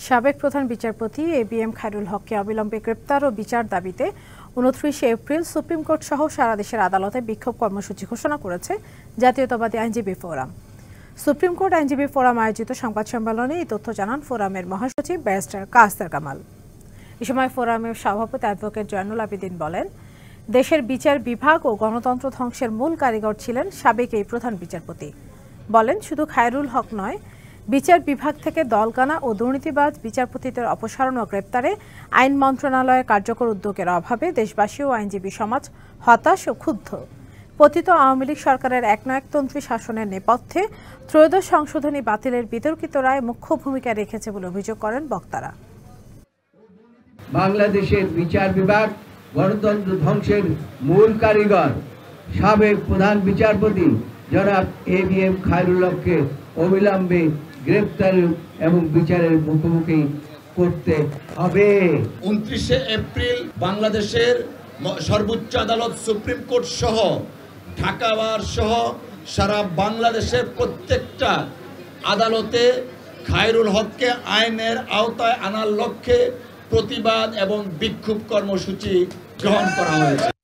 সাবেক প্রধান বিচারপতি এবিএম খায়রুল হককে অবিলম্বে গ্রেপ্তার ও বিচার দাবিতে ২৯ এপ্রিল সুপ্রিম কোর্ট সহ সারা দেশের আদালতে বিক্ষোভ কর্মসূচি ঘোষণা করেছে জাতীয়তাবাদী আইনজীবী ফোরাম। সুপ্রিম কোর্ট আইনজীবী ফোরাম আয়োজিত সংবাদ সম্মেলনে এই তথ্য জানান ফোরামের মহাসচিব ব্যারিস্টার কায়সার কামাল। এ সময় ফোরামের সভাপতি অ্যাডভোকেট জয়নুল আবেদিন বলেন, দেশের বিচার বিভাগ ও গণতন্ত্র ধ্বংসের মূল কারিগর ছিলেন সাবেক এই প্রধান বিচারপতি। বলেন, শুধু খায়রুল হক নয়, বিচার বিভাগ থেকে দলগানা ও দুর্নীতিবাজ বিচারপতিদের অপসারণ ও গ্রেপ্তারে আইন মন্ত্রণালয়ের কার্যকর উদ্যোগের অভাবে দেশবাসী ও আইনজীবী সমাজ হতাশ ও ক্ষুব্ধ। পতিত আওয়ামী লীগ সরকারের একনায়কতন্ত্রী শাসনের নেপথ্যে ত্রয়োদশ সংশোধনী বাতিলের বিতর্কিত রায় মুখ্য ভূমিকা রেখেছে বলে অভিযোগ করেন বক্তারা। বাংলাদেশের বিচার বিভাগ গণতন্ত্র ধ্বংসের মূল কারিগর সাবেক প্রধান বিচারপতি জনাব এবিএম খায়রুল হককে অবিলম্বে গ্রেপ্তার এবং বিচারের মুখোমুখি করতে হবে। ২৯ এপ্রিল বাংলাদেশের সর্বোচ্চ আদালত সুপ্রিম কোর্ট সহ ঢাকা বার সহ সারা বাংলাদেশের প্রত্যেকটা আদালতে খায়রুল হককে আইনের আওতায় আনার লক্ষ্যে প্রতিবাদ এবং বিক্ষোভ কর্মসূচি গ্রহণ করা হয়েছে।